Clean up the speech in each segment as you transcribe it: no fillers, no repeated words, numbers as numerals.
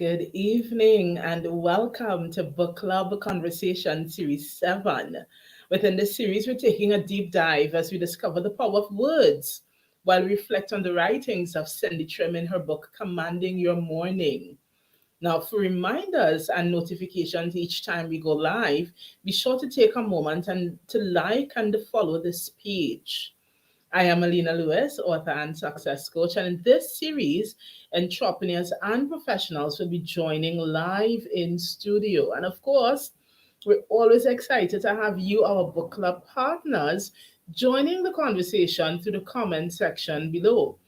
Good evening and welcome to Book Club Conversation Series 7. Within this series, we're taking a deep dive as we discover the power of words while we reflect on the writings of Cindy Trimm in her book Commanding Your Morning. Now, for reminders and notifications each time we go live, be sure to take a moment and to like and follow this page. I am Alina Lewis, author and success coach, and in this series, entrepreneurs and professionals will be joining live in studio. And of course, we're always excited to have you, our book club partners, joining the conversation through the comment section below.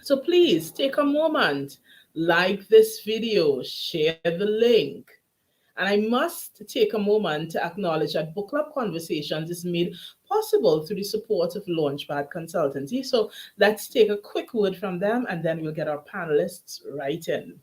So please take a moment, like this video, share the link. And I must take a moment to acknowledge that Book Club Conversations is made possible through the support of Launchpad Consultancy. So let's take a quick word from them and then we'll get our panelists right in.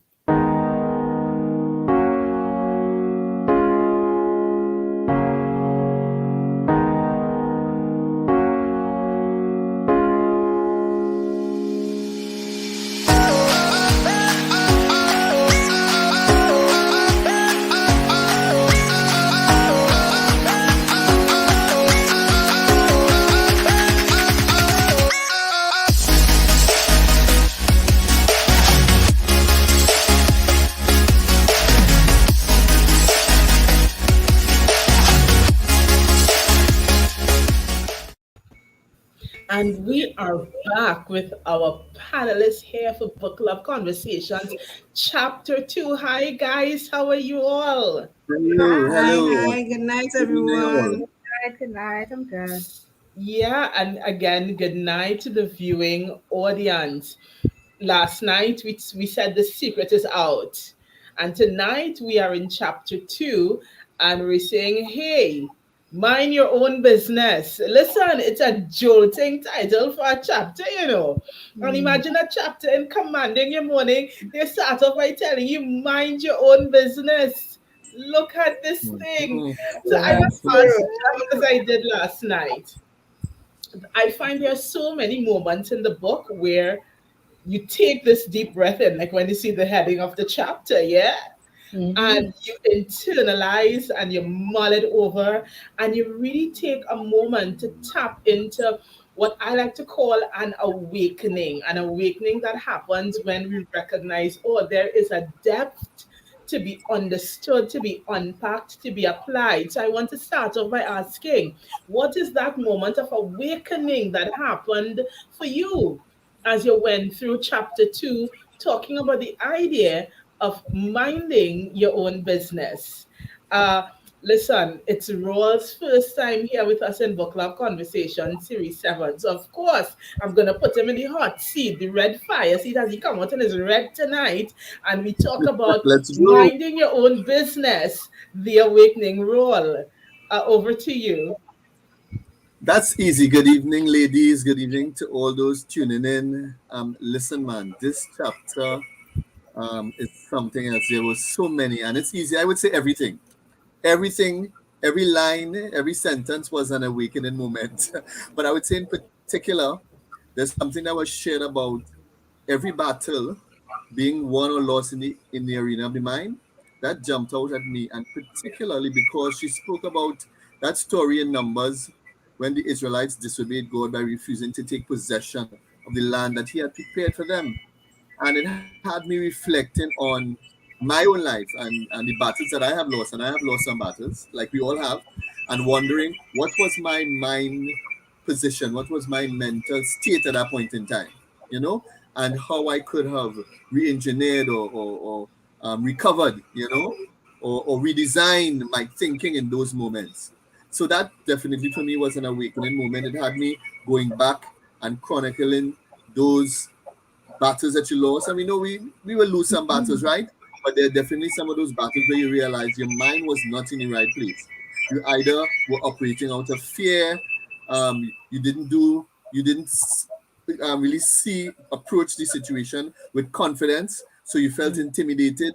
And we are back with our panelists here for Book Club Conversations, Chapter 2. Hi, guys. How are you all? Hello, Hi, hello. hi. Good night, Good evening, all. everyone. Good night. I'm good. Yeah, and again, good night to the viewing audience. Last night we said the secret is out, and tonight we are in chapter 2, and we're saying, hey, mind your own business. Listen, it's a jolting title for a chapter. And imagine a chapter in Commanding Your Morning. They start off by telling you, mind your own business. Look at this thing. Mhm. So I That's was asked, true. just as I did last night, I find there are so many moments in the book where you take this deep breath in, like when you see the heading of the chapter, yeah? Hmm. And you internalize and you mull it over and you really take a moment to tap into what I like to call an awakening that happens when we recognize, oh, there is a depth to be understood, to be unpacked, to be applied. So I want to start off by asking, what is that moment of awakening that happened for you as you went through chapter 2, talking about the idea of minding your own business? Uh, Listen, it's Roy's first time here with us in Book Club Conversation Series 7. So, of course, I'm going to put him in the hot seat, the red fire seat, as he come out and is red tonight. And we talk about Let's go. minding your own business, the awakening role. Over to you. That's easy. Good evening, ladies. Good evening to all those tuning in. Listen, man, this chapter is something else. There was so many, and it's easy. I would say everything. Everything, every line, every sentence was an awakening moment. But I would say in particular, there's something that was shared about every battle being won or lost in the arena of the mind. That jumped out at me, and particularly because she spoke about that story in Numbers when the Israelites disobeyed God by refusing to take possession of the land that He had prepared for them. And it had me reflecting on my own life and the battles that I have lost, and I have lost some battles, like we all have, and wondering what was my mind position, what was my mental state at that point in time, you know, and how I could have re-engineered or recovered, or redesigned my thinking in those moments. So that definitely for me was an awakening moment. It had me going back and chronicling those battles that you lost. And we know we will lose some battles, right? But there are definitely some of those battles where you realize your mind was not in the right place. You either were operating out of fear, you didn't really approach the situation with confidence, so you felt intimidated.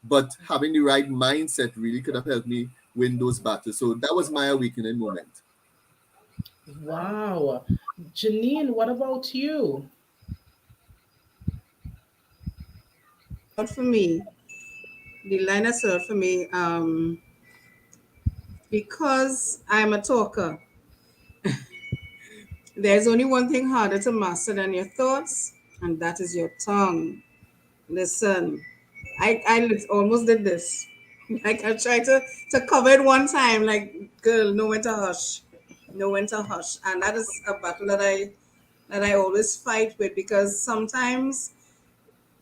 But having the right mindset really could have helped me win those battles. So that was my awakening moment. Wow. Janine, what about you? What for me? The line is served for me because I'm a talker. There's only one thing harder to master than your thoughts, and that is your tongue. Listen, I almost did this. Like I tried to cover it one time, like, girl, know when to hush. Know when to hush. And that is a battle that I always fight with because sometimes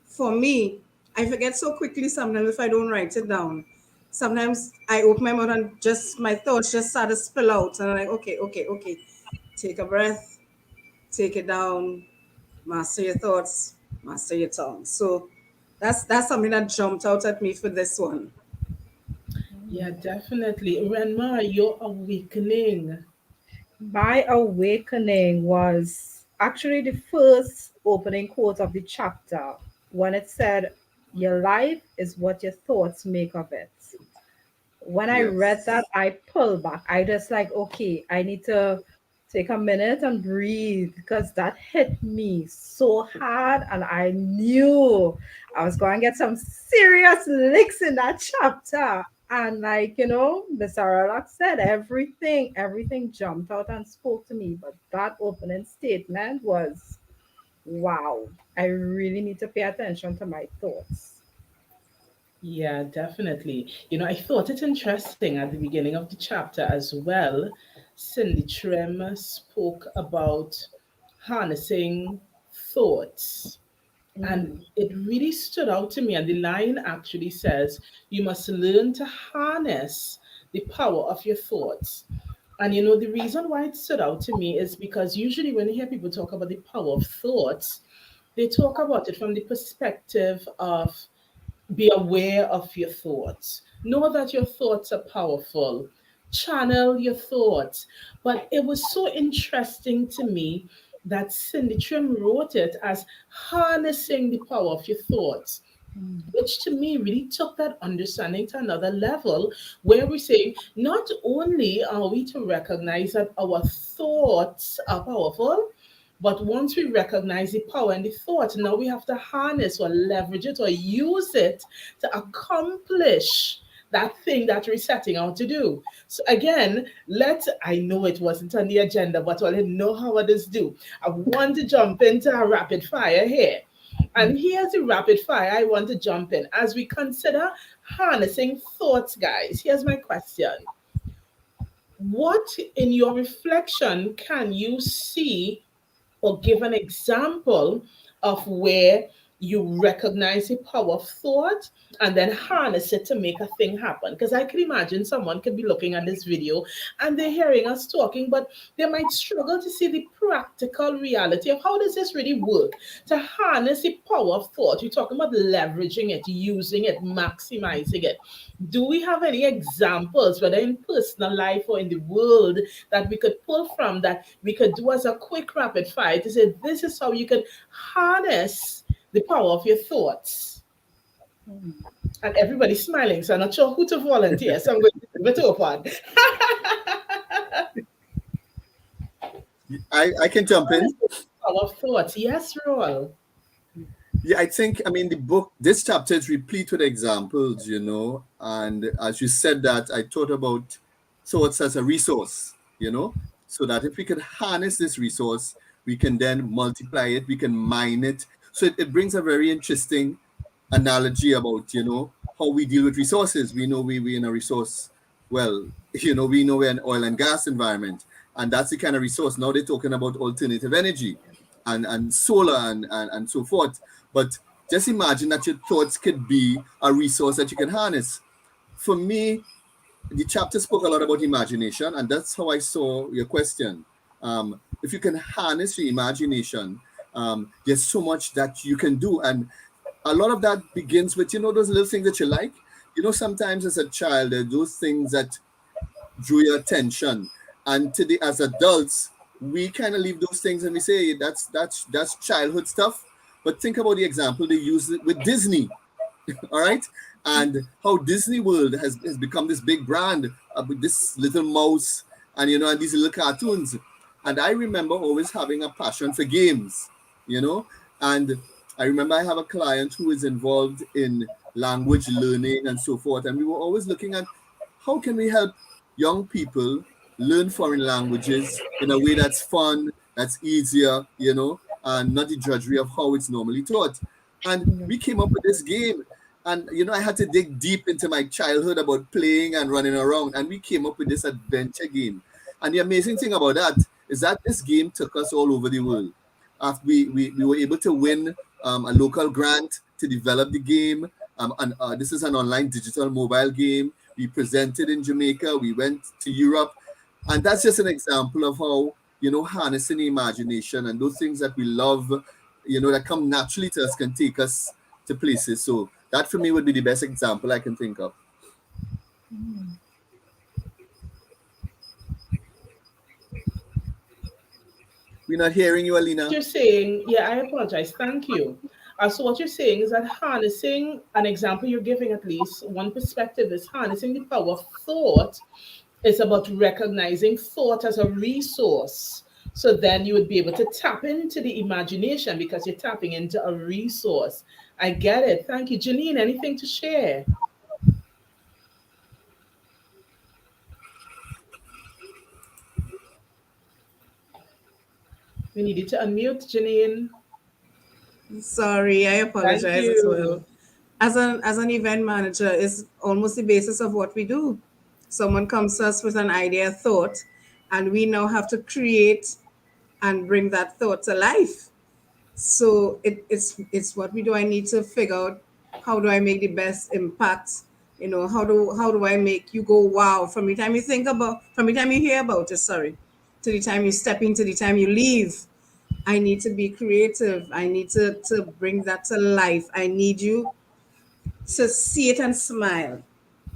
for me, I forget so quickly sometimes if I don't write it down. Sometimes I open my mouth and just my thoughts just start to spill out. And I'm like, okay, okay, okay. Take a breath, take it down, master your thoughts, master your tongue. So that's something that jumped out at me for this one. Yeah, definitely. Renma, your awakening. My awakening was actually the first opening quote of the chapter when it said, "Your life is what your thoughts make of it." When I read Yes. that, I pulled back. I just like, okay, I need to take a minute and breathe because that hit me so hard, and I knew I was going to get some serious licks in that chapter. And like Mr. Rollock said, everything jumped out and spoke to me. But that opening statement was wow. I really need to pay attention to my thoughts. Yeah, definitely. I thought it interesting at the beginning of the chapter as well. Cindy Trimm spoke about harnessing thoughts. And Mm. it really stood out to me. And the line actually says, you must learn to harness the power of your thoughts. And the reason why it stood out to me is because usually when you hear people talk about the power of thoughts, they talk about it from the perspective of be aware of your thoughts. Know that your thoughts are powerful. Channel your thoughts. But it was so interesting to me that Cindy Trim wrote it as harnessing the power of your thoughts, which to me really took that understanding to another level where we're saying not only are we to recognize that our thoughts are powerful, but once we recognize the power and the thought, now we have to harness or leverage it or use it to accomplish that thing that we're setting out to do. So again, I know it wasn't on the agenda, but I know how others do. I want to jump into a rapid fire here. And here's the rapid fire I want to jump in as we consider harnessing thoughts, guys. Here's my question. What in your reflection can you see or give an example of where you recognize the power of thought and then harness it to make a thing happen? Because I can imagine someone could be looking at this video and they're hearing us talking, but they might struggle to see the practical reality of how does this really work to harness the power of thought. You're talking about leveraging it, using it, maximizing it. Do we have any examples, whether in personal life or in the world, that we could pull from that we could do as a quick rapid fire to say this is how you can harness the power of your thoughts? And everybody's smiling, so I'm not sure who to volunteer. So I'm going to leave it open. I can jump Harness in. the power of thoughts. Yes, Roll. Yeah, I think, I mean, the book, this chapter is replete with examples, and as you said that, I thought about thoughts as a resource, so that if we can harness this resource, we can then multiply it, we can mine it. So it brings a very interesting analogy about, how we deal with resources. We know we in a resource, well, we know we're an oil and gas environment, and that's the kind of resource. Now they're talking about alternative energy and solar and so forth. But just imagine that your thoughts could be a resource that you can harness. For me, the chapter spoke a lot about imagination, and that's how I saw your question. If you can harness your imagination, there's so much that you can do. And a lot of that begins with, those little things that you like. Sometimes as a child, there are those things that drew your attention. And today, as adults, we kind of leave those things and we say that's childhood stuff. But think about the example they use with Disney, all right, and how Disney World has become this big brand with this little mouse and and these little cartoons. And I remember always having a passion for games, and I remember I have a client who is involved in language learning and so forth. And we were always looking at how can we help young people learn foreign languages in a way that's fun, that's easier, and not the drudgery of how it's normally taught. And Yeah. we came up with this game. And I had to dig deep into my childhood about playing and running around. And we came up with this adventure game. And the amazing thing about that is that this game took us all over the world. After we were able to win a local grant to develop the game. And this is an online digital mobile game. We presented in Jamaica. We went to Europe. And that's just an example of how, harnessing the imagination and those things that we love, that come naturally to us can take us to places. So that for me would be the best example I can think of. We're not hearing you, Alina. You're saying, yeah, I apologize. Thank you. So what you're saying is that harnessing, an example you're giving, at least one perspective, is harnessing the power of thought is about recognizing thought as a resource. So then you would be able to tap into the imagination because you're tapping into a resource. I get it. Thank you. Janine, anything to share? We needed to unmute Janine. Sorry, I Thank apologize as well. you. As an event manager, is almost the basis of what we do. Someone comes to us with an idea, thought, and we now have to create and bring that thought to life. So it's what we do. I need to figure out how do I make the best impact. How do I make you go wow from the time you from the time you hear about it, sorry, to the time you step in, to the time you leave. I need to be creative. I need to bring that to life. I need you to see it and smile.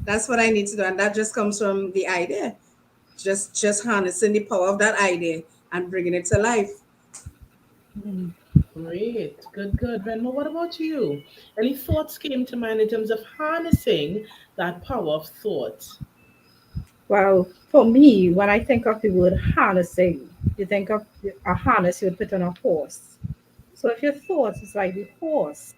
That's what I need to do. And that just comes from the idea. Just harnessing the power of that idea and bringing it to life. Hmm, great. Good, good. Venmo, what about you? Any thoughts came to mind in terms of harnessing that power of thought? Well, for me, when I think of the word harnessing, you think of a harness you would put on a horse. So if your thoughts is like the horse,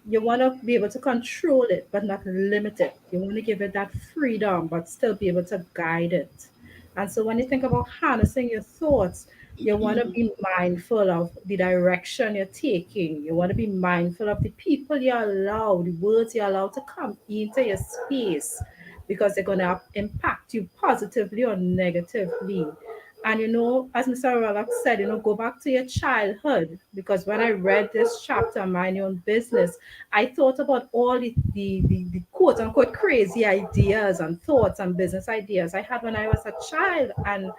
you want to be able to control it, but not limit it. You want to give it that freedom, but still be able to guide it. And so when you think about harnessing your thoughts, you want to be mindful of the direction you're taking. You want to be mindful of the people you allow, the words you allow to come into your space, because they're going to impact you positively or negatively. And as Mr. Rollock said, go back to your childhood. Because when I read this chapter, Mind Your Own Business, I thought about all the quote unquote crazy ideas and thoughts and business ideas I had when I was a child. And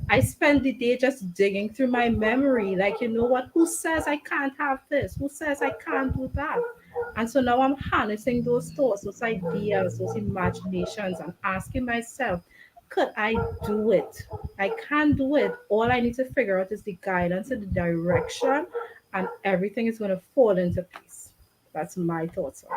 I spend the day just digging through my memory, like, what? Who says I can't have this? Who says I can't do that? And so now I'm harnessing those thoughts, those ideas, those imaginations, and asking myself, could I do it? I can do it. All I need to figure out is the guidance and the direction, and everything is going to fall into place. That's my thoughts on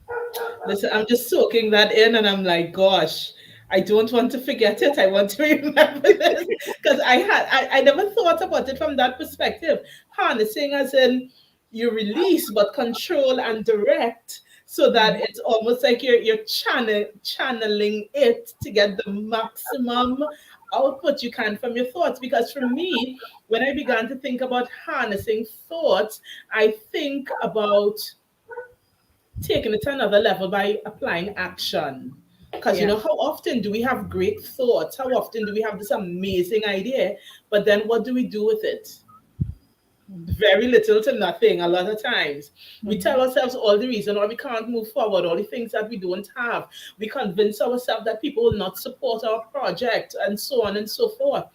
it. Listen, I'm just soaking that in and I'm like, gosh, I don't want to forget it. I want to remember this because I never thought about it from that perspective. Harnessing as in you release but control and direct so that it's almost like you're channeling it to get the maximum output you can from your thoughts. Because for me, when I began to think about harnessing thoughts, I think about taking it to another level by applying action. Because Yeah. how often do we have great thoughts? How often do we have this amazing idea? But then what do we do with it? Very little to nothing a lot of times. We tell ourselves all the reason why we can't move forward, all the things that we don't have. We convince ourselves that people will not support our project and so on and so forth.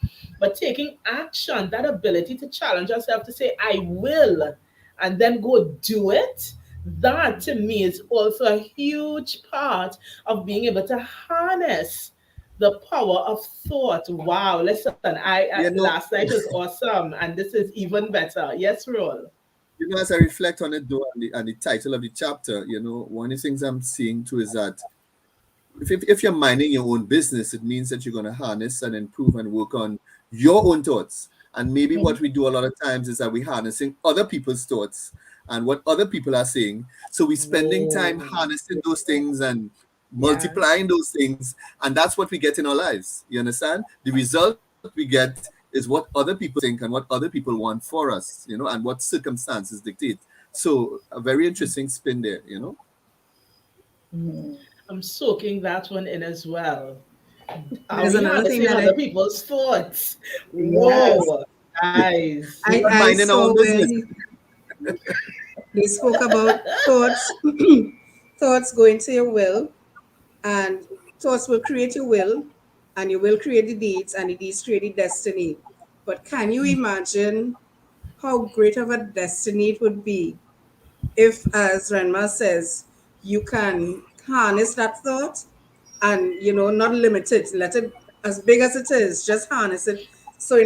But taking action, that ability to challenge ourselves to say, I will, and then go do it, that to me is also a huge part of being able to harness the power of thought. Wow, listen, I You know, last night was awesome, and this is even better. Yes, Roll. as I reflect on it though, and the title of the chapter, one of the things I'm seeing too is that if you're minding your own business, it means that you're going to harness and improve and work on your own thoughts. And maybe what we do a lot of times is that we're harnessing other people's thoughts. and what other people are saying. So we're spending time Whoa. harnessing those things and Yeah. multiplying those things, and that's what we get in our lives. You understand? The result we get is what other people think and what other people want for us, and what circumstances dictate. So a very interesting spin there, Mm. I'm soaking that one in as well. Are There's we another thing harnessing that other people's thoughts? Yes. Whoa, guys. we're not I minding our saw own where business. they spoke about thoughts, thoughts going to your will, and thoughts will create your will, and your will create the deeds, and the deeds create the destiny. But can you imagine how great of a destiny it would be if, as Ranma says, you can harness that thought and not limit it, let it as big as it is, just harness it. So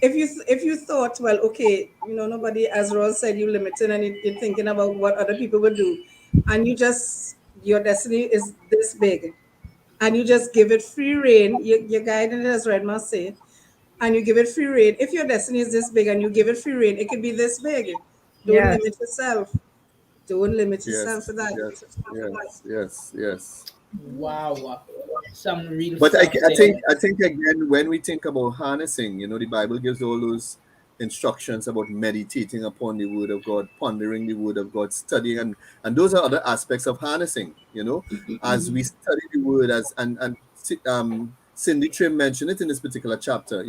if you thought, well, okay, nobody, as Ross said, you limited and you're thinking about what other people would do, and your destiny is this big, and you just give it free reign, you're guiding it, as Red must say, and you give it free reign. If your destiny is this big and you give it free reign, it could be this big. Don't Yes. limit yourself. Don't limit yourself Yes, for that. yes, yes, yes, yes. Wow. Some real But stuff I think there. I think again, when we think about harnessing, the Bible gives all those instructions about meditating upon the Word of God, pondering the Word of God, studying, and those are other aspects of harnessing. As we study the Word, as and Cindy Trimm mentioned it in this particular chapter.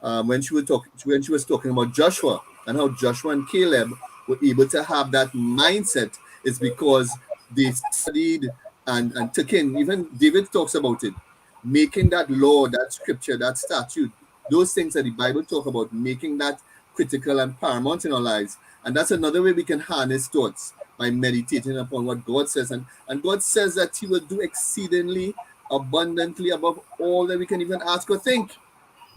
When she was talking about Joshua and how Joshua and Caleb were able to have that mindset is because they studied and took in. Even David talks about it, making that law, that scripture, that statute, those things that the Bible talk about, making that critical and paramount in our lives. And that's another way we can harness thoughts, by meditating upon what God says. And God says that He will do exceedingly abundantly above all that we can even ask or think.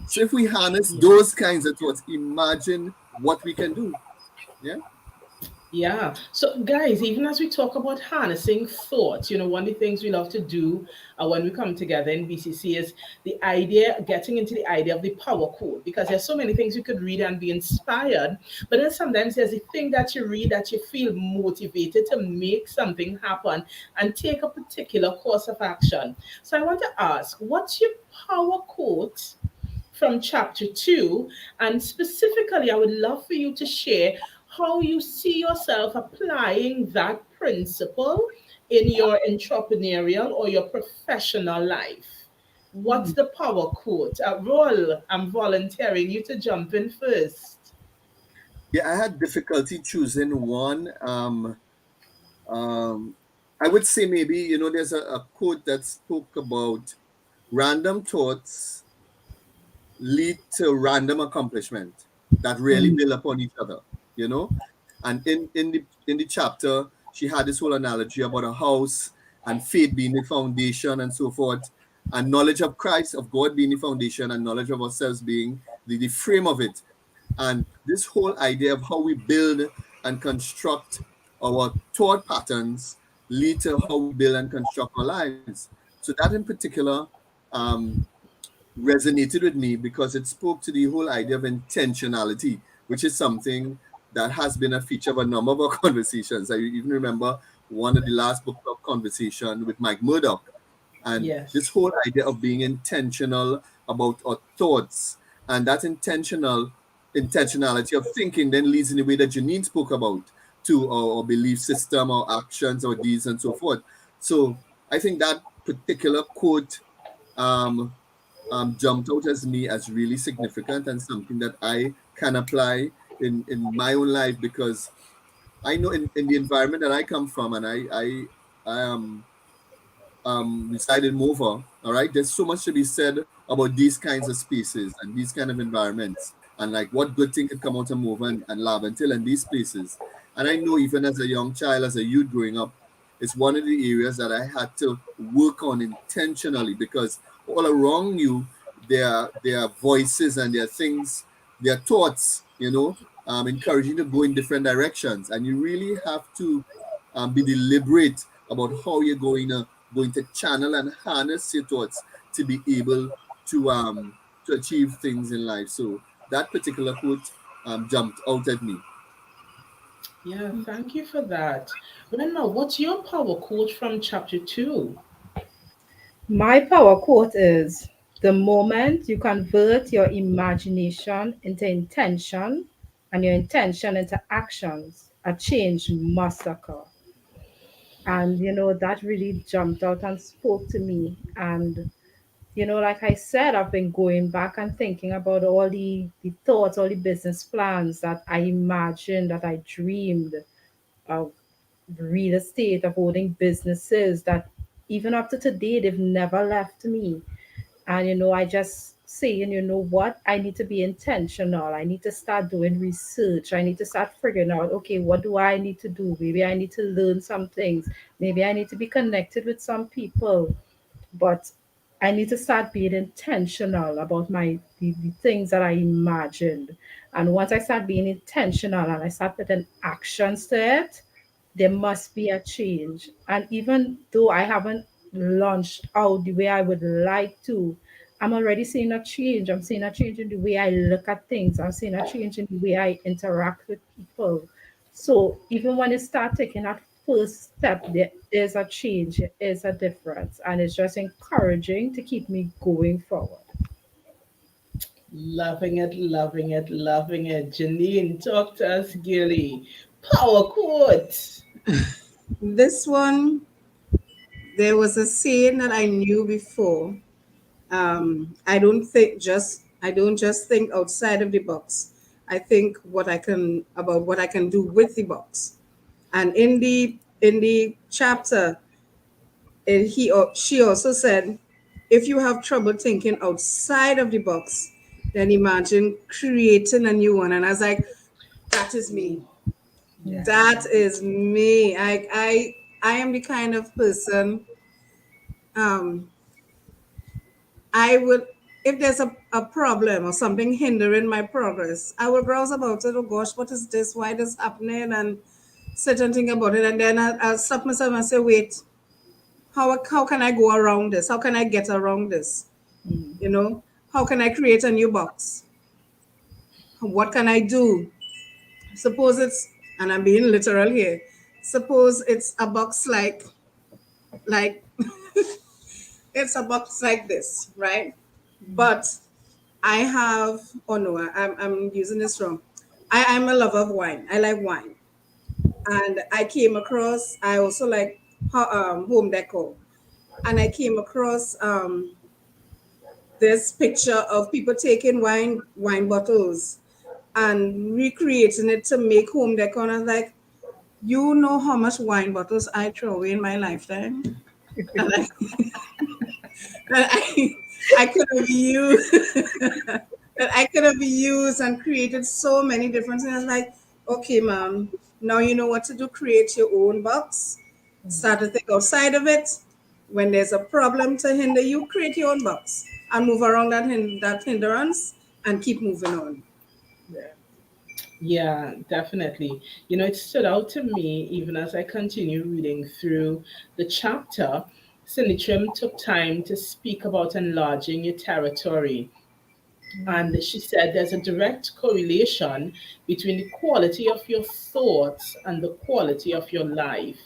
So if we harness those kinds of thoughts, imagine what we can do. Yeah. Yeah. So, guys, even as we talk about harnessing thoughts, one of the things we love to do when we come together in BCC is getting into the idea of the power code, because there's so many things you could read and be inspired. But then sometimes there's a thing that you read that you feel motivated to make something happen and take a particular course of action. So, I want to ask, what's your power quote from chapter 2? And specifically, I would love for you to share how you see yourself applying that principle in your entrepreneurial or your professional life. What's the power quote? Roll, I'm volunteering you to jump in first. Yeah, I had difficulty choosing one. Um, I would say maybe, there's a quote that spoke about random thoughts lead to random accomplishment that really Mm. build upon each other, you know. And in the chapter, she had this whole analogy about a house and faith being the foundation and so forth, and knowledge of Christ, of God being the foundation, and knowledge of ourselves being the frame of it. And this whole idea of how we build and construct our thought patterns lead to how we build and construct our lives. So that in particular um, resonated with me because it spoke to the whole idea of intentionality, which is something that has been a feature of a number of our conversations. I even remember one of the last book club conversation with Mike Murdoch, and this Yes. whole idea of being intentional about our thoughts, and that intentionality of thinking then leads in the way that Janine spoke about to our belief system, our actions, our deeds, and so forth. So I think that particular quote um, jumped out as me as really significant and something that I can apply in my own life, because I know in the environment that I come from, and I reside in Mova. All right, there's so much to be said about these kinds of spaces and these kind of environments, and like what good thing could come out of Mova and Laventil and these places. And I know even as a young child, as a youth growing up, it's one of the areas that I had to work on intentionally, because all around you there are voices and there are things, there are thoughts, encouraging you to go in different directions, and you really have to be deliberate about how you're going to channel and harness your thoughts to be able to achieve things in life. So that particular quote jumped out at me. Yeah, thank you for that. Rena, what's your power quote from chapter 2? My power quote is: the moment you convert your imagination into intention and your intention into actions, a change must occur. And that really jumped out and spoke to me. And like I said, I've been going back and thinking about all the thoughts, all the business plans that I imagined, that I dreamed of real estate, of owning businesses that even up to today, they've never left me. And I just saying, what, I need to be intentional. I need to start doing research. I need to start figuring out, okay, what do I need to do? Maybe I need to learn some things. Maybe I need to be connected with some people, but I need to start being intentional about the things that I imagined. And once I start being intentional and I start putting actions to it, there must be a change. And even though I haven't launched out the way I would like to, I'm already seeing a change. I'm seeing a change in the way I look at things. I'm seeing a change in the way I interact with people. So even when you start taking that first step, there is a change, there is a difference. And it's just encouraging to keep me going forward. Loving it, loving it, loving it. Janine, talk to us, Gilly. Power quote. This one, there was a saying that I knew before. I don't just think outside of the box. I think what I can do with the box. And in the chapter, he or she also said, if you have trouble thinking outside of the box, then imagine creating a new one. And I was like, that is me. Yeah. That is me. I am the kind of person, um I would, if there's a problem or something hindering my progress, I will browse about it. Oh gosh, what is this? Why this happening? And sit and think about it. And then I'll stop myself and say, wait, how can I go around this? How can I get around this? Mm. You know, how can I create a new box? What can I do? Suppose it's, and I'm being literal here, suppose it's a box like it's a box like this, right? But I have, oh no, I'm using this wrong. I'm a lover of wine. I like wine. And I came across, I also like home decor. And I came across this picture of people taking wine bottles and recreating it to make home decor. And I was like, you know how much wine bottles I throw away in my lifetime? And I, I could have used that I could have used and created so many different things. I was like, okay, mom, now you know what to do. Create your own box. Start to think outside of it. When there's a problem to hinder you, create your own box and move around that hindrance and keep moving on. Yeah. Yeah, definitely. It stood out to me even as I continue reading through the chapter. Cindy Trimm took time to speak about enlarging your territory. And she said there's a direct correlation between the quality of your thoughts and the quality of your life.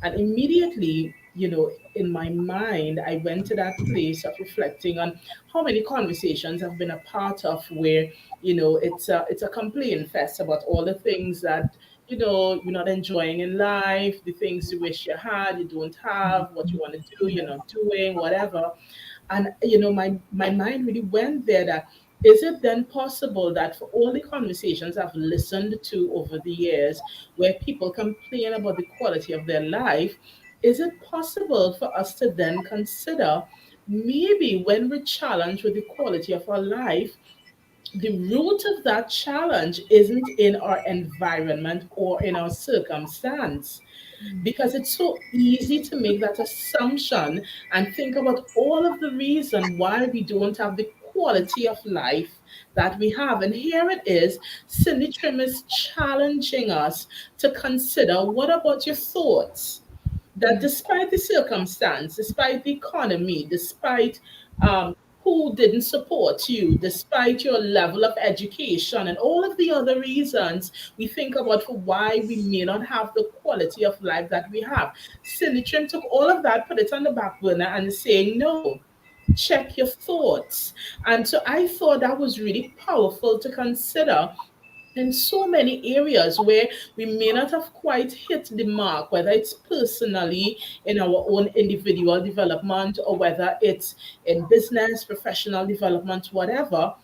And immediately, in my mind, I went to that place of reflecting on how many conversations I've been a part of where, it's a complaint fest about all the things that, you're not enjoying in life, the things you wish you had, you don't have, what you want to do, you're not doing, whatever. And my mind really went there, that is it then possible that for all the conversations I've listened to over the years where people complain about the quality of their life, is it possible for us to then consider maybe when we're challenged with the quality of our life, the root of that challenge isn't in our environment or in our circumstance, because it's so easy to make that assumption and think about all of the reason why we don't have the quality of life that we have. And here it is, Cindy Trim is challenging us to consider, what about your thoughts? That despite the circumstance, despite the economy, despite um, who didn't support you despite your level of education and all of the other reasons we think about for why we may not have the quality of life that we have. Cindy Trimm took all of that, put it on the back burner, and is saying, no, check your thoughts. And so I thought that was really powerful to consider in so many areas where we may not have quite hit the mark, whether it's personally in our own individual development or whether it's in business, professional development, whatever.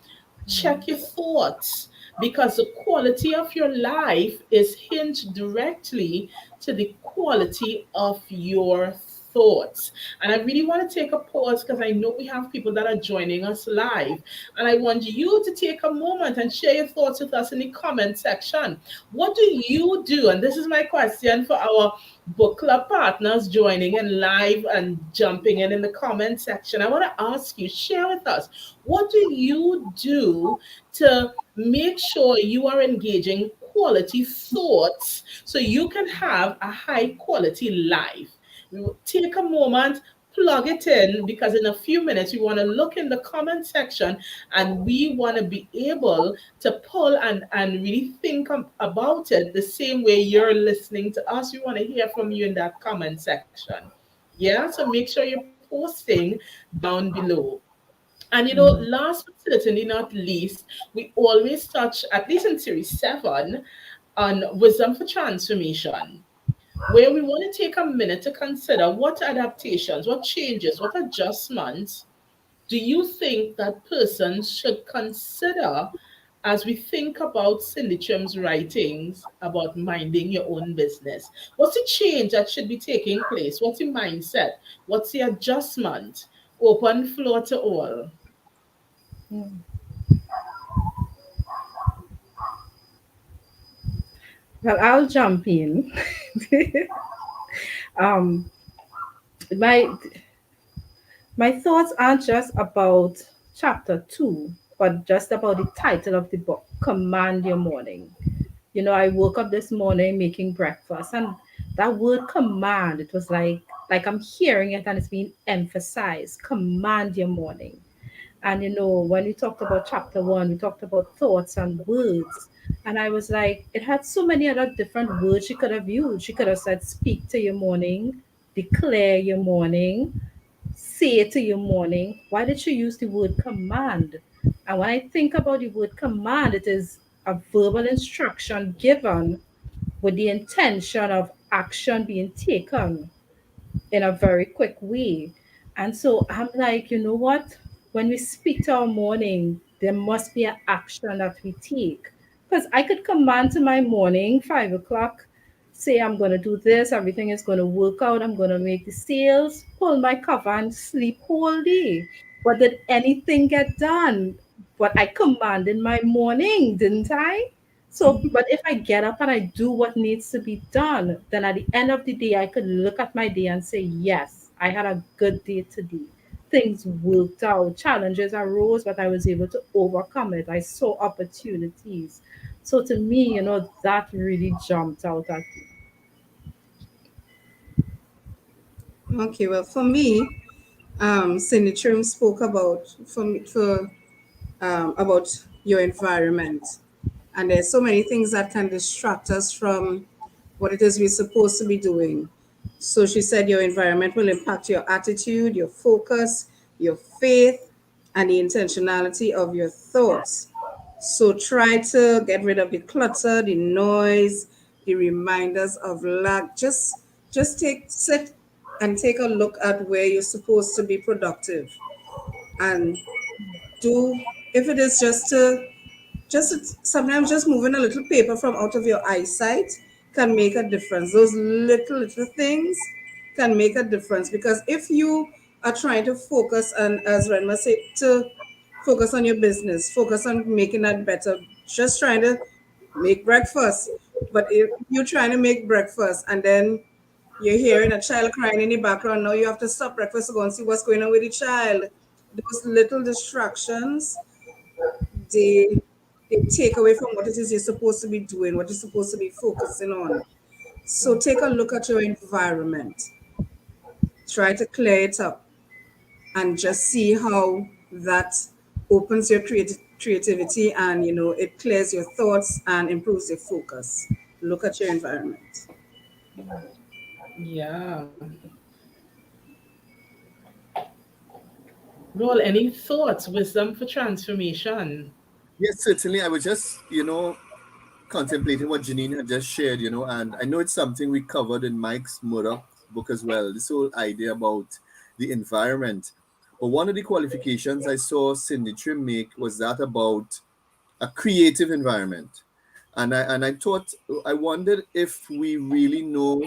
Check your thoughts, because the quality of your life is hinged directly to the quality of your thoughts. And I really want to take a pause because I know we have people that are joining us live. And I want you to take a moment and share your thoughts with us in the comment section. What do you do? And this is my question for our book club partners joining in live and jumping in the comment section. I want to ask you, share with us, what do you do to make sure you are engaging quality thoughts so you can have a high quality life? We will take a moment, plug it in, because in a few minutes we want to look in the comment section and we want to be able to pull and really think about it the same way you're listening to us. We want to hear from you in that comment section. Yeah, so make sure you're posting down below. And last but certainly not least, we always touch, at least in series 7, on wisdom for transformation, where we want to take a minute to consider what adaptations, what changes, what adjustments do you think that persons should consider as we think about Cindy Trimm's writings about minding your own business? What's the change that should be taking place? What's the mindset? What's the adjustment? Open floor to all. Mm. Well, I'll jump in. um, my my thoughts aren't just about chapter 2, but just about the title of the book, Command Your Morning. I woke up this morning making breakfast, and that word command, it was like I'm hearing it and it's being emphasized. Command your morning. And when we talked about chapter 1, we talked about thoughts and words. And I was like, it had so many other different words she could have used. She could have said, speak to your morning, declare your morning, say to your morning. Why did she use the word command? And when I think about the word command, it is a verbal instruction given with the intention of action being taken in a very quick way. And so I'm like, you know what? When we speak to our morning, there must be an action that we take. Because I could command to my morning, 5 o'clock, say I'm going to do this, everything is going to work out, I'm going to make the sales, pull my cover and sleep whole day. But did anything get done? What I commanded my morning, didn't I? So, but if I get up and I do what needs to be done, then at the end of the day, I could look at my day and say, yes, I had a good day today. Things worked out, challenges arose, but I was able to overcome it. I saw opportunities. So to me, that really jumped out at me. Okay, well, for me, Cindy Trim spoke about about your environment, and there's so many things that can distract us from what it is we're supposed to be doing. So she said your environment will impact your attitude, your focus, your faith, and the intentionality of your thoughts. So try to get rid of the clutter, the noise, the reminders of lack. Just sit and take a look at where you're supposed to be productive, and do, if it is just sometimes just moving a little paper from out of your eyesight can make a difference. Those little things can make a difference, because if you are trying to focus, and as Renma said, to focus on your business, focus on making that better, just trying to make breakfast. But if you're trying to make breakfast and then you're hearing a child crying in the background, now you have to stop breakfast to go and see what's going on with the child. Those little distractions, they they take away from what it is you're supposed to be doing, what you're supposed to be focusing on. So take a look at your environment, try to clear it up, and just see how that opens your creativity, and it clears your thoughts and improves your focus. Look at your environment. Yeah. Roll, any thoughts, wisdom for transformation? Yes, certainly. I was just, contemplating what Janine had just shared, and I know it's something we covered in Mike's Murdoch's book as well. This whole idea about the environment. But one of the qualifications I saw Cindy Trimm make was that about a creative environment. And I thought, I wondered if we really know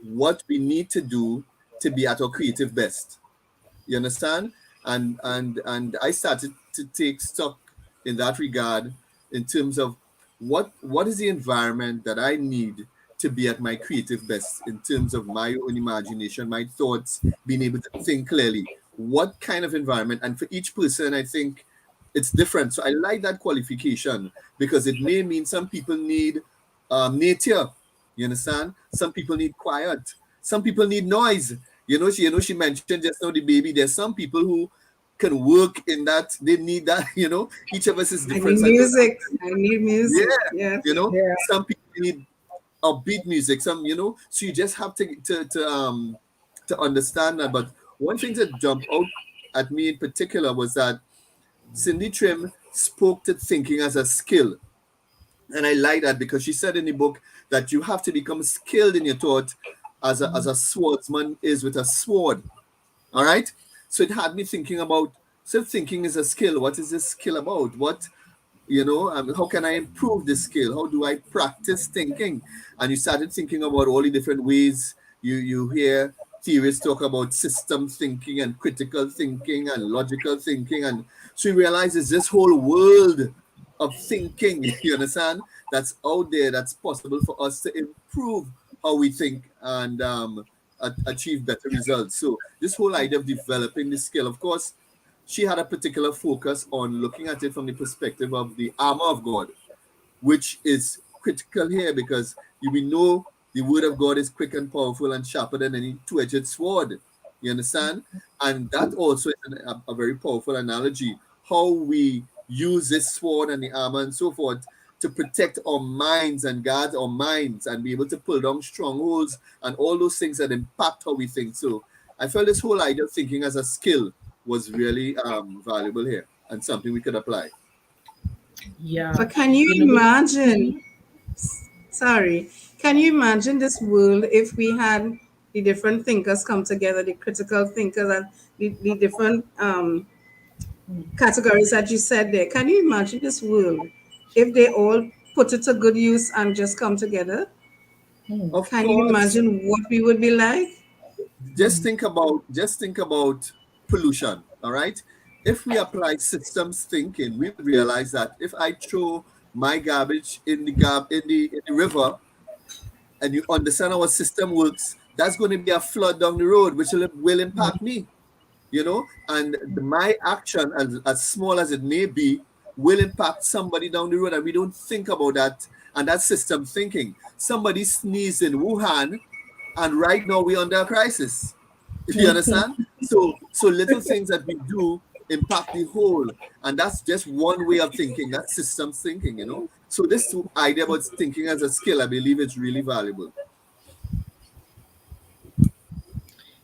what we need to do to be at our creative best. You understand? And I started to take stock in that regard, in terms of what is the environment that I need to be at my creative best, in terms of my own imagination, my thoughts, being able to think clearly. What kind of environment? And for each person, I think it's different. So I like that qualification, because it may mean some people need nature. You understand? Some people need quiet. Some people need noise. She mentioned just now the baby. There's some people who can work in that. They need that. Each of us is I different. need So I just music. I need yeah. music. Yes. Yeah. Some people need upbeat music. So you just have to understand that. But one thing that jumped out at me in particular was that Cindy Trimm spoke to thinking as a skill. And I like that, because she said in the book that you have to become skilled in your thought, as a swordsman is with a sword. All right. So it had me thinking about, so thinking is a skill. What is this skill about? How can I improve this skill? How do I practice thinking? And you started thinking about all the different ways. You hear theorists talk about system thinking and critical thinking and logical thinking, and so you realize there's this whole world of thinking. You understand? That's out there. That's possible for us to improve how we think, and achieve better results. So this whole idea of developing the skill, of course, she had a particular focus on looking at it from the perspective of the armor of God, which is critical here, because we know the word of God is quick and powerful and sharper than any two-edged sword. You understand? And that also is a very powerful analogy. How we use this sword and the armor and so forth to protect our minds and guard our minds and be able to pull down strongholds and all those things that impact how we think. So I felt this whole idea of thinking as a skill was really valuable here, and something we could apply. Yeah. But can you You know, we, imagine? Mhm. Sorry, can you imagine this world if we had the different thinkers come together, the critical thinkers and the different categories that you said there? Can you imagine this world if they all put it to good use and just come together? Hmm. Of Can you course, imagine what we would be like? just think about pollution. All right, if we apply systems thinking, we would realize that if I throw my garbage in the river, and you understand how a system works, that's going to be a flood down the road, which will impact me. And my action, as small as it may be, will impact somebody down the road, and we don't think about that. And that's system thinking. Somebody sneezed in Wuhan, and right now we're under a crisis. You understand? So little things that we do impact the whole, and that's just one way of thinking. That's systems thinking. So this idea about thinking as a skill, I believe, it's really valuable.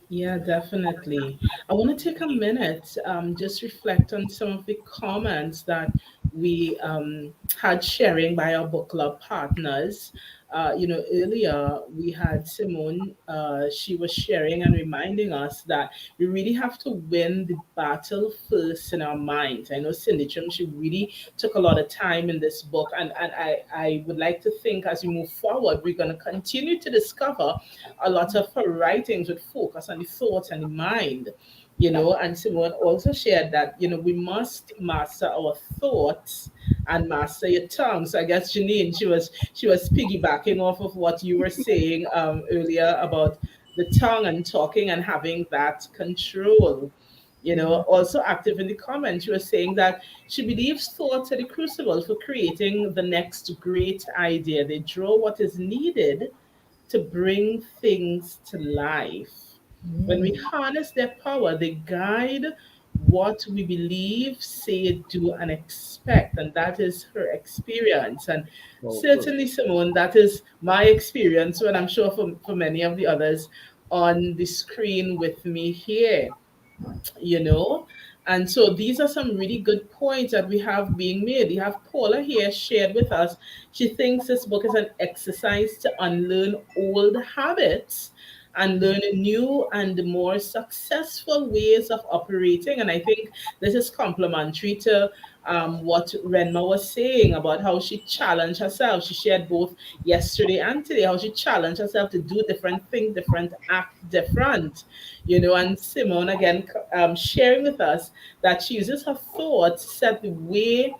Yeah, definitely. I want to take a minute, just reflect on some of the comments that we had sharing by our book club partners. Earlier we had Simone. She was sharing and reminding us that we really have to win the battle first in our minds. I know Cindy Trimm, she really took a lot of time in this book, and I would like to think as we move forward, we're going to continue to discover a lot of her writings would focus on the thoughts and the mind. And Simone also shared that, we must master our thoughts and master your tongue. So I guess Janine, she was piggybacking off of what you were saying earlier about the tongue and talking and having that control. Also active in the comments, she was saying that she believes thoughts are the crucible for creating the next great idea. They draw what is needed to bring things to life. When we Hmm. harness their power, they guide what we believe, say, do, and expect. And that is her experience. And Powerful. certainly, Simone, that is my experience, and I'm sure for many of the others on the screen with me here, you know. And so these are some really good points that we have being made. We have Paula here shared with us. She thinks this book is an exercise to unlearn old habits and learn new and more successful ways of operating. And I think this is complementary to what Renma was saying about how she challenged herself. She shared both yesterday and today how she challenged herself to do different things, different, act different, you know. And Simone again sharing with us that she uses her thoughts to set the way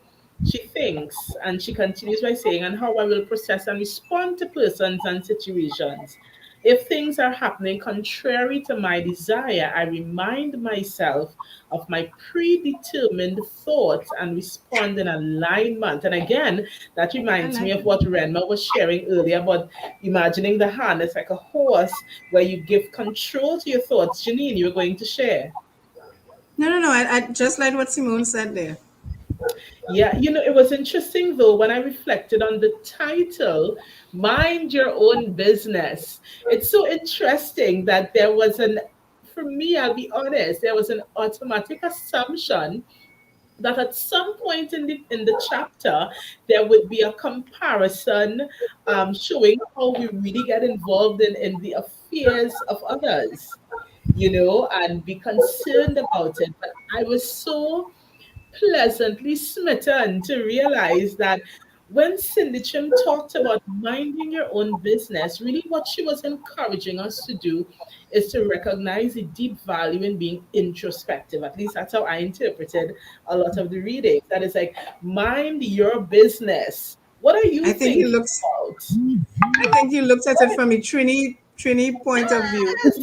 she thinks, and she continues by saying, and how I will process and respond to persons and situations. If things are happening contrary to my desire, I remind myself of my predetermined thoughts and respond in alignment. And again, that I reminds me like of it. what Renma was sharing earlier about imagining the harness like a horse where you give control to your thoughts. Janine, you were going to share. No, no, no. I just like what Simone said there. Yeah, you know, it was interesting though when I reflected on the title, Mind Your Own Business. It's so interesting that there was for me, I'll be honest, there was an automatic assumption that at some point in the chapter there would be a comparison showing how we really get involved in the affairs of others, you know, and be concerned about it. But I was so pleasantly smitten to realize that when Cindy Trimm talked about minding your own business, really what she was encouraging us to do is to recognize the deep value in being introspective. At least that's how I interpreted a lot of the reading. That is like, mind your business. What are you I think you thinking looked. about? I think you looked at it from a Trini point of view. Yes,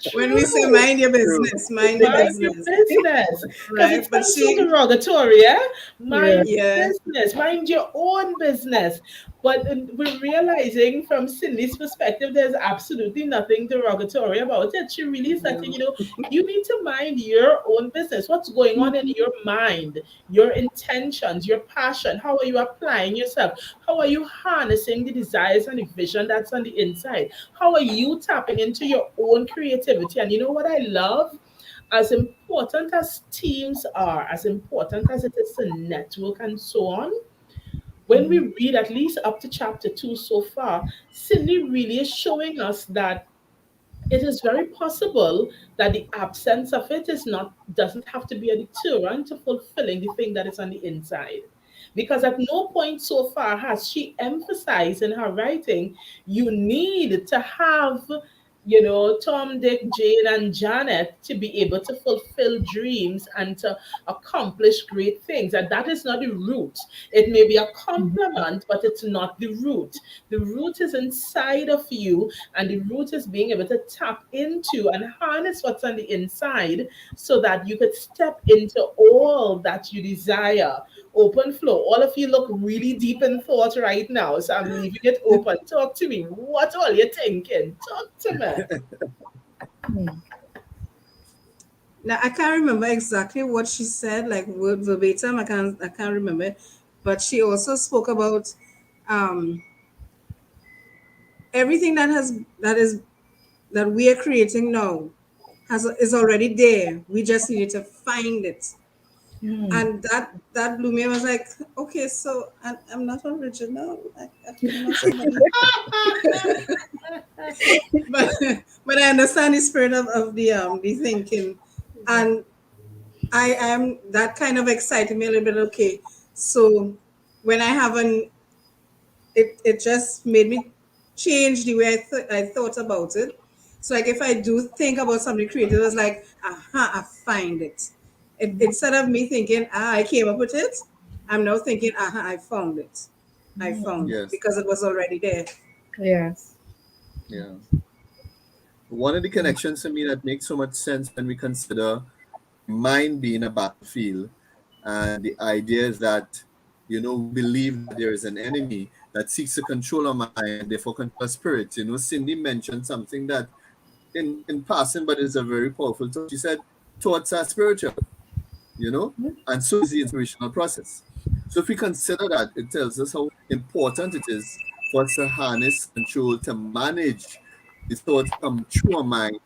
it's When we say true. mind your True. business, mind your Mind your business, business. Because it right? But sounds so she, derogatory, yeah? Yeah. Mind yeah, your business. Mind your own business. But we're realizing from Cindy's perspective, there's absolutely nothing derogatory about it. She really is saying, no. you know, you need to mind your own business. What's going on in your mind, your intentions, your passion? How are you applying yourself? How are you harnessing the desires and the vision that's on the inside? How are you tapping into your own creativity? And you know what I love? As important as teams are, as important as it is to network and so on, when we read at least up to chapter 2 so far, Cindy really is showing us that it is very possible that the absence of it is not doesn't have to be a deterrent to fulfilling the thing that is on the inside, because at no point so far has she emphasized in her writing you need to have, you know, Tom, Dick, Jane, and Janet to be able to fulfill dreams and to accomplish great things. And that is not the root. It may be a complement, but it's not the root. The root is inside of you, and the root is being able to tap into and harness what's on the inside so that you could step into all that you desire. Open flow. All of you look really deep in thought right now, so I'm leaving it open. Talk to me. What all you thinking? Talk to me. Mm. Now I can't remember exactly what she said, like word verbatim. I can't remember, but she also spoke about um, everything that we are creating now has is already there. We just needed to find it, Mm. and that blew me. I was like, okay, so I'm not original. I'm not somebody, but but I understand the spirit of the thinking, and I am that kind of excited me a little bit. Okay, so when I have an it just made me change the way I thought about it. So like if I do think about something creative, it was like, aha, I find it. Instead of me thinking, I came up with it, I'm now thinking, aha, I found it. I found it Yes. because it was already there. Yes. Yeah. One of the connections to me that makes so much sense when we consider mind being a battlefield, and the idea is that, we believe that there is an enemy that seeks to control our mind and therefore control our spirits. Cindy mentioned something that in passing, but it's a very powerful thought. She said, thoughts are spiritual, you know, and so is the inspirational process. So if we consider that, it tells us how important it is for us to harness, control, to manage the thoughts come through our mind,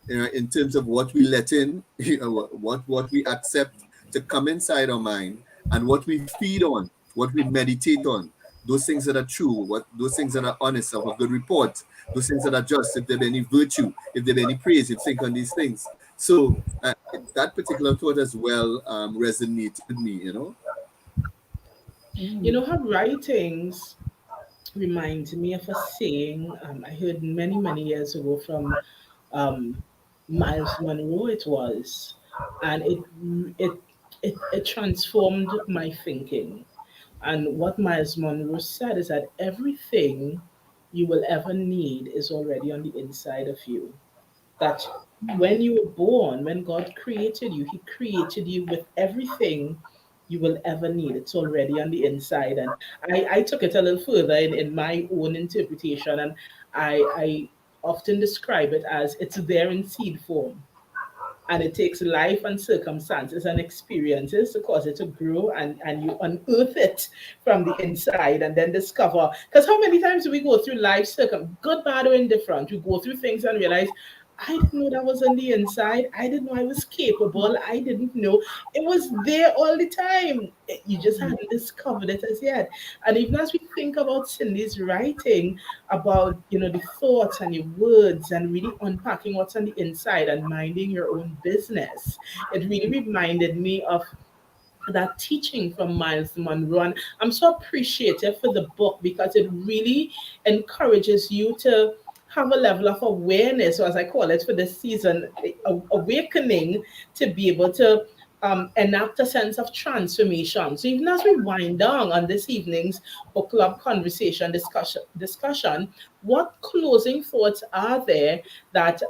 in terms of what we let in, what we accept to come inside our mind, and what we feed on, what we meditate on. Those things that are true, what those things that are honest, of a good report, those things that are just, if there be any virtue, if there be any praise, if think on these things. So that particular thought as well resonated with me, you know. You know, her writings reminds me of a saying I heard many, many years ago from um, Miles Monroe. It was, and it it transformed my thinking. And what Miles Monroe said is that everything you will ever need is already on the inside of you. That when you were born, when God created you, He created you with everything you will ever need. It's already on the inside. And I took it a little further in my own interpretation, and I often describe it as it's there in seed form, and it takes life and circumstances and experiences to cause it to grow, and you unearth it from the inside and then discover. Because how many times do we go through life good, bad, or indifferent? We go through things and realize, I didn't know that was on the inside. I didn't know I was capable. I didn't know it was there all the time. You just hadn't discovered it as yet. And even as we think about Cindy's writing, about the thoughts and your words and really unpacking what's on the inside and minding your own business, it really reminded me of that teaching from Miles Monroe. And I'm so appreciative for the book because it really encourages you to have a level of awareness, or as I call it for this season, awakening, to be able to enact a sense of transformation. So even as we wind down on this evening's book club conversation discussion, what closing thoughts are there that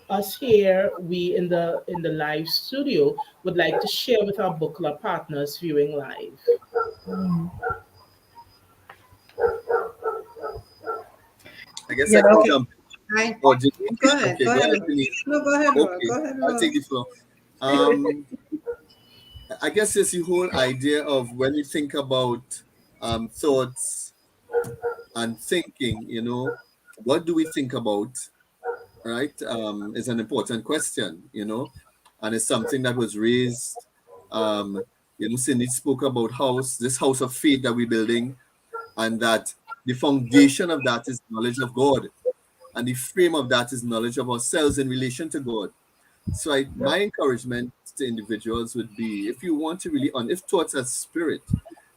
us here, we in the live studio, would like to share with our book club partners viewing live? I guess You I can know, Okay. jump. I Or Janine? Go ahead. Okay, Go go ahead. ahead, Janine. No, go ahead, Roy. Okay, Go ahead, I'll Roy. take the floor. Um, I guess it's the whole idea of when we think about thoughts and thinking, what do we think about, right? Is an important question, and it's something that was raised. Um, Cindy spoke about this house of faith that we're building, and that the foundation of that is knowledge of God, and the frame of that is knowledge of ourselves in relation to God. So my encouragement to individuals would be, if you want to really if thoughts are spirit,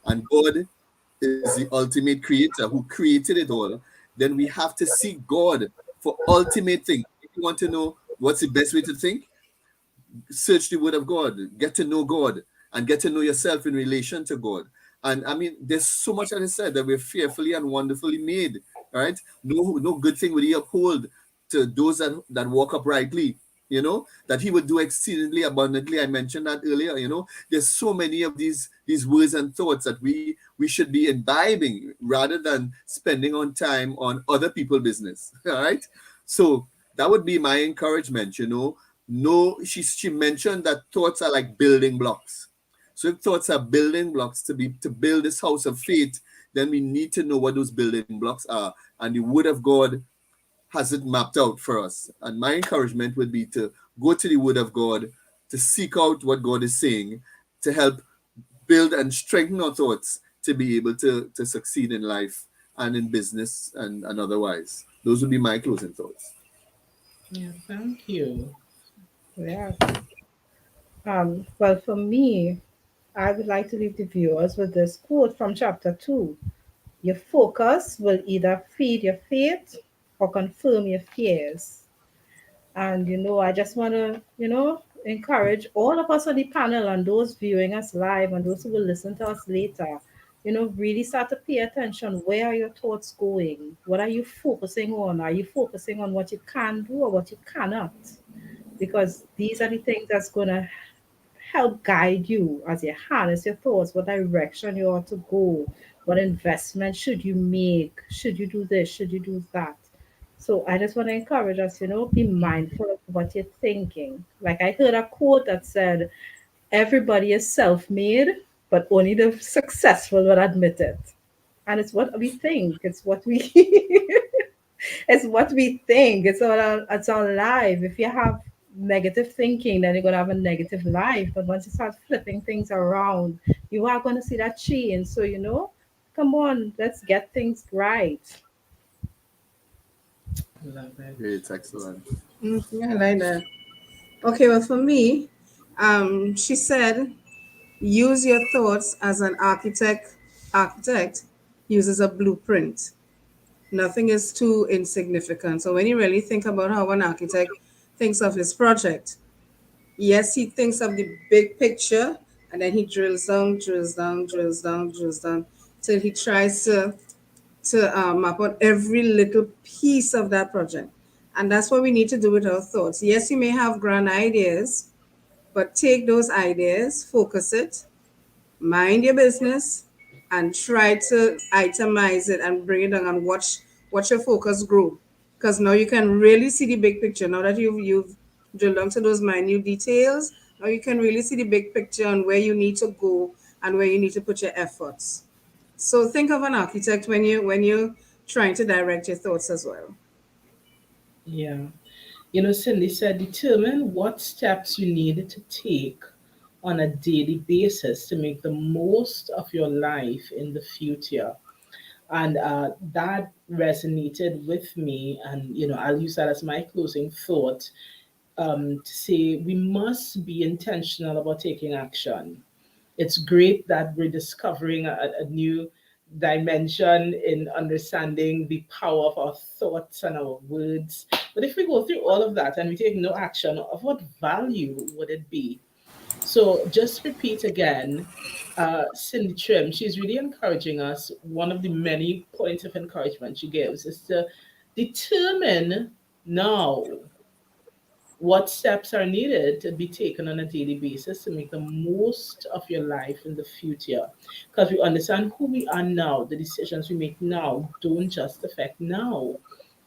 and God is the ultimate creator who created it all, then we have to seek God for ultimate things. If you want to know what's the best way to think, search the word of God, get to know God, and get to know yourself in relation to God. And I mean, there's so much that is said that we're fearfully and wonderfully made. All right. No good thing would he uphold to those that walk uprightly, that he would do exceedingly abundantly. I mentioned that earlier. There's so many of these words and thoughts that we should be imbibing rather than spending on time on other people's business. All right. So that would be my encouragement. No, she mentioned that thoughts are like building blocks. So if thoughts are building blocks to build this house of faith, then we need to know what those building blocks are. And the word of God has it mapped out for us. And my encouragement would be to go to the word of God, to seek out what God is saying, to help build and strengthen our thoughts to be able to succeed in life and in business and otherwise. Those would be my closing thoughts. Yeah, thank you. yeah. Well, for me, I would like to leave the viewers with this quote from chapter 2. Your focus will either feed your faith or confirm your fears. And, I just want to, encourage all of us on the panel and those viewing us live and those who will listen to us later, really start to pay attention. Where are your thoughts going? What are you focusing on? Are you focusing on what you can do or what you cannot? Because these are the things that's going to help guide you as you harness your thoughts, what direction you ought to go, what investment should you make, should you do this, should you do that. So I just want to encourage us, be mindful of what you're thinking. Like I heard a quote that said, everybody is self made, but only the successful will admit it. And it's what we think. It's what we it's what we think. It's all life. If you have negative thinking, then you're gonna have a negative life. But once you start flipping things around, you are gonna see that change. So come on, let's get things right. Love it. Great, excellent. Yeah, I like that. Okay, well, for me, she said, use your thoughts as an architect uses a blueprint. Nothing is too insignificant. So when you really think about how an architect thinks of his project, yes, he thinks of the big picture, and then he drills down, drills down, drills down, drills down, till he tries to map out every little piece of that project. And that's what we need to do with our thoughts. Yes, you may have grand ideas, but take those ideas, focus it, mind your business, and try to itemize it and bring it down and watch your focus grow. Because now you can really see the big picture. Now that you've drilled down to those minute details, now you can really see the big picture and where you need to go and where you need to put your efforts. So think of an architect when you're trying to direct your thoughts as well. Yeah. Cindy said, determine what steps you need to take on a daily basis to make the most of your life in the future. And that resonated with me. And, I'll use that as my closing thought, to say we must be intentional about taking action. It's great that we're discovering a new dimension in understanding the power of our thoughts and our words. But if we go through all of that and we take no action, of what value would it be? So just repeat again, Cindy Trimm, she's really encouraging us. One of the many points of encouragement she gives is to determine now what steps are needed to be taken on a daily basis to make the most of your life in the future. Because we understand who we are now, the decisions we make now don't just affect now,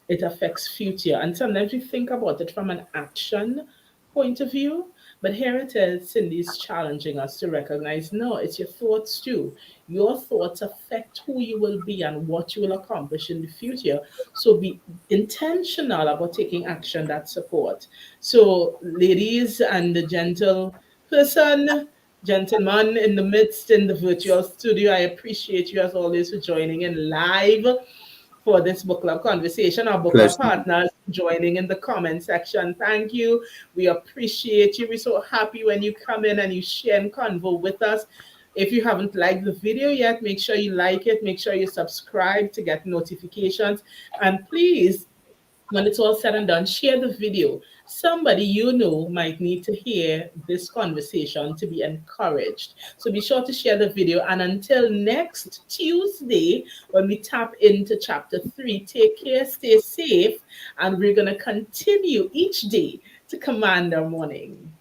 it affects future. And sometimes we think about it from an action point of view. But here it is, Cindy's challenging us to recognize no, it's your thoughts too. Your thoughts affect who you will be and what you will accomplish in the future. So be intentional about taking action that support. So, ladies and the gentleman in the midst in the virtual studio, I appreciate you as always for joining in live for this book club conversation. Our book club Pleasure. partners joining in the comment section. Thank you. We appreciate you. We're so happy when you come in and you share and convo with us. If you haven't liked the video yet, make sure you like it. Make sure you subscribe to get notifications. And please, when it's all said and done, share the video. Somebody you know might need to hear this conversation to be encouraged. So be sure to share the video. And until next Tuesday, when we tap into chapter 3, take care, stay safe, and we're going to continue each day to command our morning.